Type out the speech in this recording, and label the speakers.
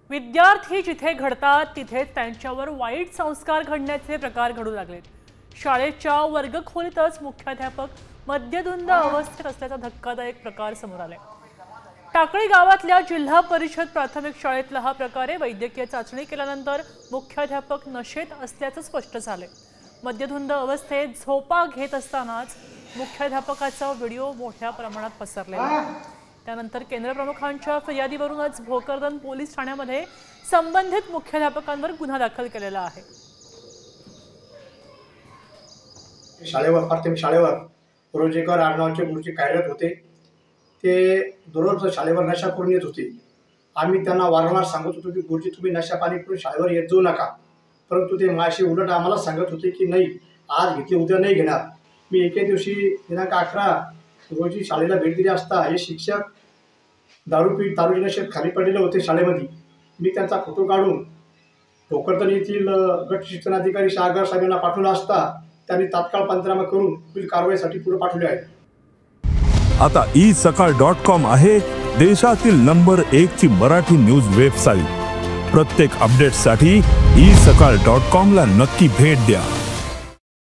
Speaker 1: विद्यार्थी जिथे घडतात तिथे त्यांच्यावर वाईट संस्कार घडण्याचे प्रकार घडू लागलेत। शाळेच्या वर्गखोलीतच मुख्याध्यापक मद्यधुंद अवस्थेत असल्याचा धक्कादायक प्रकार समोर आलाय। टाकळी गावातल्या जिल्हा परिषद प्राथमिक शाळेतला हा प्रकार आहे। वैद्यकीय चाचणी केल्यानंतर मुख्याध्यापक नशेत असल्याचं स्पष्ट झालंय। मद्यधुंद अवस्थेत झोपा घेत असतानाच मुख्याध्यापकाचा व्हिडिओ मोठ्या प्रमाणात पसरलेला आहे। त्यानंतर केंद्र प्रमुखांच्या फिर्यादीवरूनच भोकरदन पोलीस ठाण्यामध्ये संबंधित मुख्याध्यापकांवर गुन्हा दाखल केलेला आहे।
Speaker 2: प्राथमिक शाळेवर रोजेकर आडनावाचे गुरुजी कार्यरत होते। ते दररोज शाळेवर नशा करून येत होते। आम्ही त्यांना वारंवार सांगत होतो की गुरुजी तुम्ही नशा पाणी करून शाळेवर येत जाऊ नका, परंतु ते माझ्याशी उलट आम्हाला सांगत होते की नाही आज घेतले उद्या नाही घेणार। मी एके दिवशी दिनांक 11 रोजी शाळेला भेट दिली असता हे शिक्षक दारू नशेत खाली पडलेले होते शाळेमध्ये। मी त्यांचा फोटो काढून भोकरदन येथील गट शिक्षणाधिकारी सागर साहेबांना पाठवला असता त्यांनी तात्काळ पंचनामा करून पुढील कारवाईसाठी पुढे पाठवले आहे।
Speaker 3: आता isakal.com आहे देशातील नंबर 1 ची मराठी न्यूज वेबसाईट। प्रत्येक अपडेटसाठी isakal.com ला नक्की भेट द्या।